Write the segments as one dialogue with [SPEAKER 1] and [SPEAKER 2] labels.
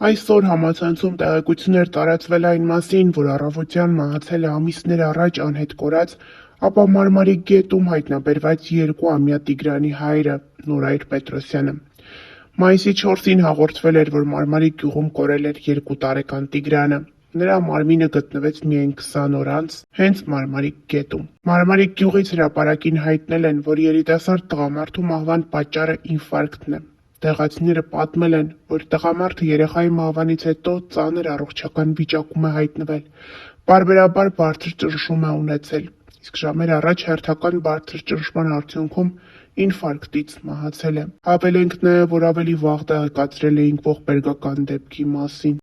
[SPEAKER 1] Այսօր համացանցում տեղեկություններ տարածվել այն մասին, որ առավոտյան մահացել է ամիսներ առաջ անհետ կորած, ապա Մարմարի գետում հայտնաբերված 2-ամյա Տիգրանի հայրը Նորայր Պետրոսյանը։ Մայիսի 4-ին հաղորդվել էր, որ Մարմարի գյուղում կորել էր 2 տարեկան Տիգրանը։ Նրա մարմինը գտնվեց միայն 20 օր անց հենց Մարմարի գետում։ Մարմարի գյուղից հրապարակին հայտնել են, որ երիտասարդ տղամարդու մահվան պատճառը ինֆարկտն է։ Տեղացիները պատմել են, որ տղամարդը երեխայի մահվանից հետո ծանր առողջական վիճակում է հայտնվել, պարբերաբար բարձր ճնշում է ունեցել, իսկ ժամեր առաջ հերթական բարձր ճնշման արդյունքում ինֆարկտից մահացել է։ Հավելենք նաև, որ ավելի վաղ տեղեկացրել էինք ողբերգական դեպքի մասին։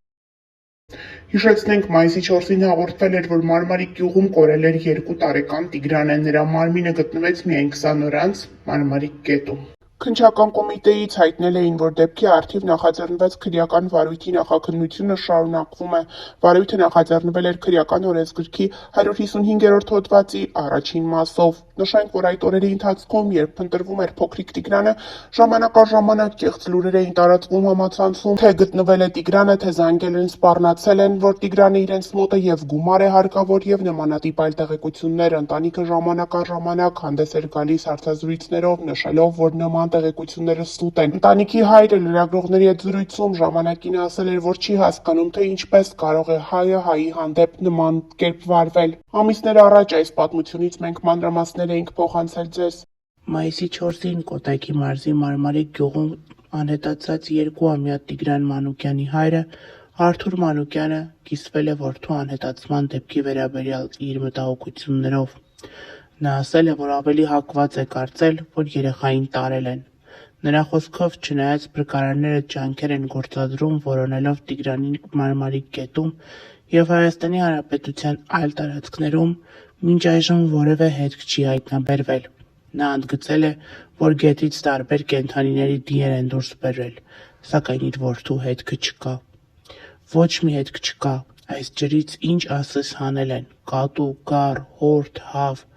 [SPEAKER 1] Հիշեցնենք, մայիսի 4-ին հաղորդվել էր, որ Մարմարի գյուղում կորել էր 2 տարեկան Տիգրանը, նրա մարմինը գտնվեց միայն 20 օր անց Մարմարի գետում։ Քննչական կոմիտեից հայտնել էին, որ դեպքի առթիվ նախաձեռնված քրեական վարույթի նախաքննությունը շարունակվում է։ Վարույթը նախաձեռնվել էր քրեական օրենսգրքի 155-րդ հոդվածի առաջին մասով։ Նշենք, որ այդ օրերի ընթացքում, երբ փնտրվում էր փոքրիկ Տիգրանը, ժամանակաժամանակ կեղծ լուրեր էին տարածվում համացանցում, թե գտնվել է Տիգրանը, թե զանգել են, սպառնացել են, որ Տիգրանը իրենց մոտ է եւ գումար է հարկավոր եւ նմանատիպ այլ տեղեկություններ։ Ընտանիքը ժամանակաժամանակ հանդես էր գալիս հարցազրույցներով, նշելով, որ նման տեղեկությունները սուտ են։ Ընտանիքի հայրը լրագրողների հետ զրույցում ժամանակին ասել էր, որ չի հասկանում, թե ինչպես կարող է հայը հայի հանդեպ նման կերպ վարվել։ Ամիսներ առաջ այս պատմությունից մենք մանրամասներ էինք փոխանցել ձեզ։ Մայիսի 4-ին Կոտայքի մարզի Մարմարի գյուղում անհետացած 2-ամյա Տիգրան Մանուկյանի հայրը Արթուր Մանուկյանը կիսվել է որդու անհետացման դեպքի վերաբերյալ իր մտահոգություններով։ Նա ասել է, որ ավելի հակված է կարծել, որ երեխային տարել են։ Նրա խոսքով, չնայած փրկարարները ջանքեր են գործադրում որոնելով Տիգրանին Մարմարի գետում եւ Հայաստանի Հանրապետության այլ տարածքներում, մինչ այժմ որևէ հետք չի հայտնաբերվել։ Նա ընդգծել է, որ գետից տարբեր կենդանիների դիեր են դուրս բերվել, սակայն իր որդու հետքը չկա։ Ոչ մի հետք չկա, այս ջրից ինչ ասես հանել են, կատու, գառ, հորդ, հավ,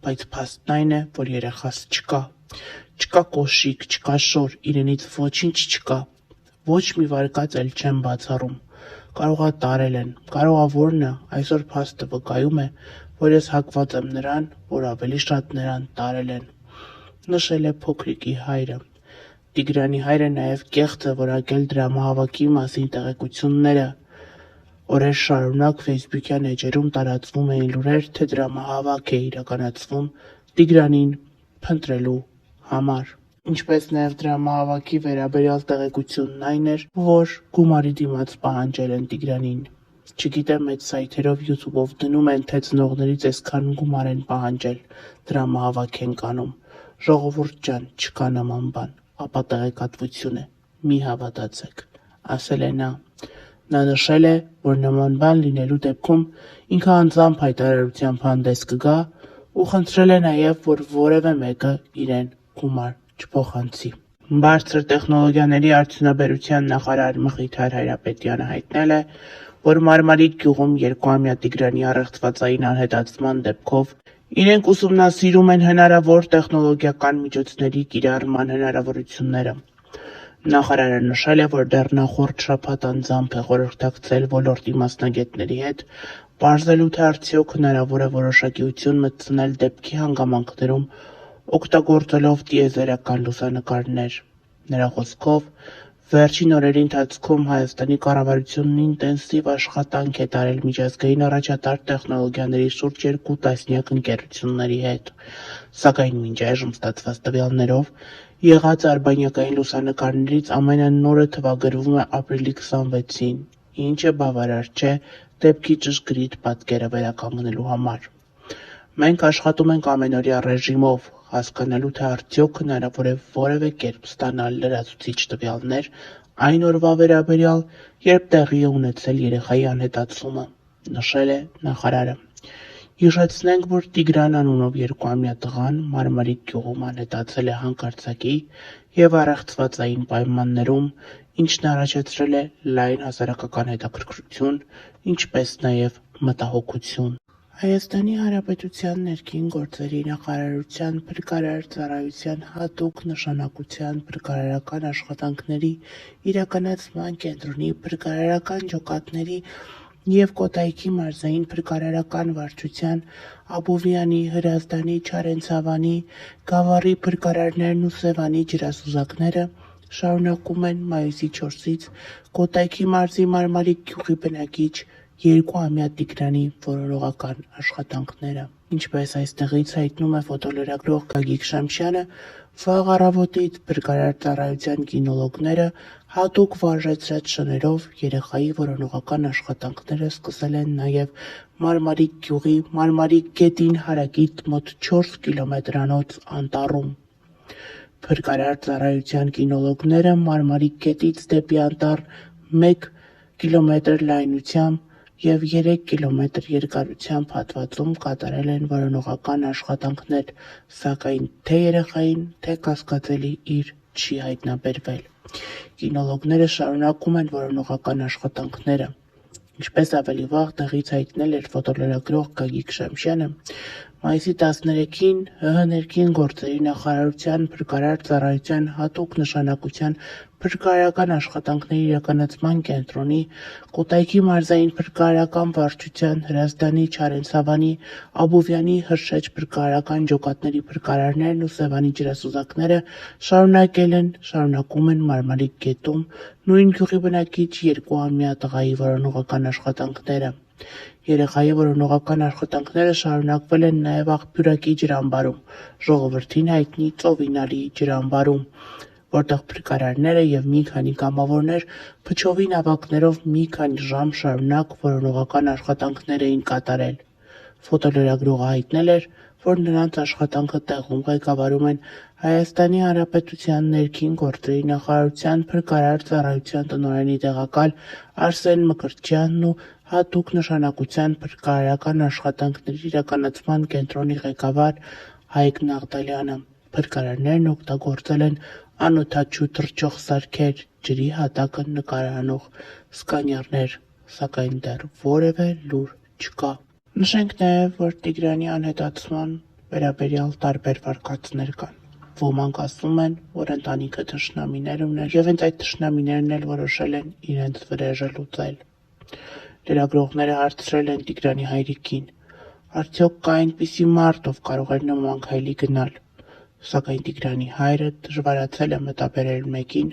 [SPEAKER 1] բայց փաստն այն է, որ երեխաս չկա։ Չկա կոշիկ, չկա շոր, իրենից ոչինչ չկա։ Ոչ մի վարկած էլ չեմ բացառում։ Կարողա տարել են, կարողա որն է, այսօր փաստը վկայում է, որ ես հակված եմ նրան, որ ավելի շատ նրան տարել են, նշել է փոքրիկի հայրը։ Տիգրանի հայրը նաև կեղծ է որակել դրամահավաքի մասին տեղեկությունները։ Օրեր շարունակ ֆեյսբուքյան էջերում տարածվում էին լուրեր, թե դրամահավաք է իրականացվում Տիգրանին փնտրելու համար։ Ինչպես նաև դրամահավաքի վերաբերյալ տեղեկությունն այն էր, որ գումարի դիմաց պահանջել են Տիգրանին։ Չգիտեմ, այդ սայթերով YouTube-ով դնում են, թե ծնողներից այսքան գումար են պահանջել, դրամահավաք են կանում։ Ժողովուրդ ջան, չկա նման բան, ապա տեղեկատվություն է, մի հավատացեք, ասել է նա։ Նա նշել է, որ նման բան լինելու դեպքում ինքը անձամբ հայտարարությամբ հանդես կգա ու խնդրել է նաև, որ որևէ մեկը իրեն գումար չփոխանցի։ Բարձր տեխնոլոգիաների արդյունաբերության նախարար Մխիթար Հայրապետյանը հայտնել է, որ Մարմարի գյուղում 2-ամյա Տիգրանի առեղծվածային անհետացման դեպքով իրենք ուսումնասիրում են հնարավոր տեխնոլոգիական միջոցների կիրառման հնարավորությունները։ Նախարարը նշել է, որ դեռ նախորդ շաբաթ անձամբ է խորհրդակցել ոլորտի մասնագետների հետ, պարզելու թե արդյոք հնարավոր է որոշակի ություն մտցնել դեպքի հանգամանքներում, օգտագործելով տիեզերական լուսանկարներ։ Նրա խոսքով, վերջին օրերի ընթացքում Հայաստանի կառավարությունն ինտենսիվ աշխատանք է տարել միջազգային առաջատար տեխնոլոգիաների շուրջ 2 տասնյակ ընկերությունների հետ, սակայն մինչ այժմ ստացված տվյալներով եղած արբանյակային լուսանկարներից ամենանորը թվագրվում է ապրիլի 26-ին, ինչը բավարար չէ դեպքի ճշգրիտ պատկերը վերականգնելու համար։ Մենք աշխատում ենք ամենօրյա ռեժիմով, հասկանալու թե արդյոք հնարավոր է որևէ կերպ ստանալ լրացուցիչ տվյալներ այն օրվա վերաբերյալ, երբ տեղի է ունեցել երեխայի անհետացումը, նշել է նախարարը։ Հիշեցնենք, որ Տիգրան անունով 2-ամյա տղան Մարմարի գյուղում անհետացել է հանկարծակի եւ առեղծվածային պայմաններում, ինչն առաջացրել է լայն հասարակական հետաքրքրություն, ինչպես նաեւ մտահոգություն։
[SPEAKER 2] Հայաստանի Հանրապետության ներքին գործերի նախարարության փրկարար ծառայության հատուկ նշանակության փրկարարական աշխատանքների իրականացման կենտրոնի փրկարարական ջոկատների և Կոտայքի մարզային փրկարարական վարչության Աբովյանի, Հրազդանի, Չարենցավանի, Գավառի փրկարարներն ու Սևանի ջրասուզակները շարունակում են մայիսի 4-ից Կոտայքի մարզի Մարմարիկ գյուղի բնակիչ 2-ամյա Տիգրանի որոնողական աշխատանքները։ Ինչպես այստեղից հայտնում է ֆոտոլրագրող Գագիկ Շամշյանը, վաղ առավոտից փրկարար ծառայության կինոլոգները հատուկ վարժեցրած շներով երեխայի որոնողական աշխատանքները սկսել են նաև Մարմարիկ գյուղի Մարմարիկ գետին հարակից մոտ 4 կիլոմետրանոց անտառում։ Փրկարար ծառայության կինոլոգները Մարմարիկ գետից դեպի անտառ 1 կիլոմետր լայնությամբ և 3 կիլոմետր երկարությամբ հատվածում կատարել են որոնողական աշխատանքներ, սակայն թե երեխային, թե կասկածելի իր չի հայտնաբերվել։ Կինոլոգները շարունակում են որոնողական աշխատանքները։ Ինչպես ավելի վաղ տեղից հայտնել էր ֆոտոլրագրող Գագիկ Շամշյանը, մայիսի 13-ին ՀՀ ներքին գործերի նախարարության փրկարար ծառայության հատուկ նշանակության փրկարարական աշխատանքների իրականացման կենտրոնի, Կոտայքի մարզային փրկարարական վարչության, Հրազդանի, Չարենցավանի, Աբովյանի հրշեջ փրկարարական ջոկատների փրկարարներն ու Սևանի ջրասուզակները շարունակում են Մարմարիկ գետում նույն գյուղի բնակիչ 2-ամյա տղայի որոնողական աշխատանքները։ Երեխայի որոնողական աշխատանքները շարունակվել են նաև Աղբյուրակի ջրամբարում, ժողովրդին հայտնի Ծովինարի ջրամբարում, որտեղ փրկարարները և մի քանի կամավորներ փչովի նավակներով մի քանի ժամ շարունակ որոնողական աշխատանքներ էին կատարել։ Ֆոտոլրագրողը հայտնել էր, որ նրանց աշխատանքը տեղում ղեկավարում են Հայաստանի Հանրապետության ներքին գործերի նախարարության փրկարար ծառայության տնօրենի տեղակալ Արսեն Մկրտչյանն ու հատուկ նշանակության փրկարարական աշխատանքների իրականացման կենտրոնի ղեկավար Հայկ Նաղդալյանը։ Փրկարարներն օգտագործել են անօդաչու թռչող սարքեր, ջրի հատակը նկարահանող սկաներներ, սակայն դեռ որևէ լուր չկա։ Նշենք նաև, որ Տիգրանի անհետացման վերաբերյալ տարբեր վարկածներ կան։ Ոմանք ասում են, որ ընտանիքը թշնամիներ ուներ, և հենց այդ թշնամիներն էլ որոշել են իրենց վրեժը լուծել։ Լրագրողները հարցրել են Տիգրանի հայրիկին. արդյոք կա այնպիսի մարդ, ով կարող էր նման քայլի գնալ, սակայն Տիգրանի հայրը դժվարացել է մտաբերել մեկին,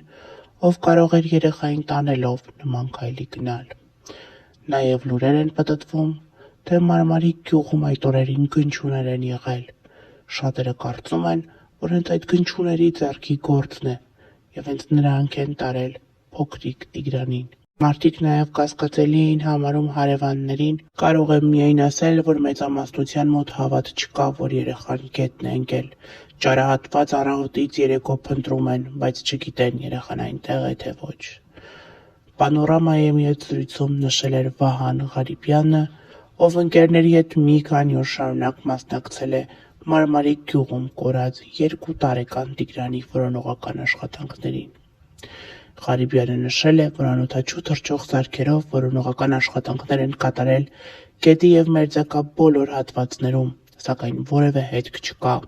[SPEAKER 2] ով կարող էր երեխային տանելով նման քայլի գնալ։ Նաև լուրեր են պտտվում, թե Մարմարիկ գյուղում այդ օրերին գնչուներ են եղել։ Շատերը կարծում են, որ հենց այդ գնչուների ձեռքի գործն է, և հենց նրանք են տարել փոքրիկ Տիգրանին։ Մարդիկ նաև կասկածելի էին համարում հարևաններին, կարող եմ միայն ասել, որ մեծամասնության մոտ հավատ չկա, որ երեխան գետն է ընկել։ Ճարահատված առավոտից երեկո փնտրում են, բայց չգիտեն երեխան այնտեղ է, թե ոչ։ Պանորամայի հետ զրույցում նշել էր Վահան Ղարիբյանը, ով ընկերների հետ մի քանի օր շարունակ մասնակցել է Մարմարիկ գյուղում կորած 2 տարեկան Տիգրանի որոնողական աշխատանքներին։ Ղարիբյանը նշել է, որ անօդաչու թռչող սարքերով որոնողական աշխատանքներ են կատարել գետի և մերձակա բոլոր հատվածներում, սակայն որևէ հետք չկա։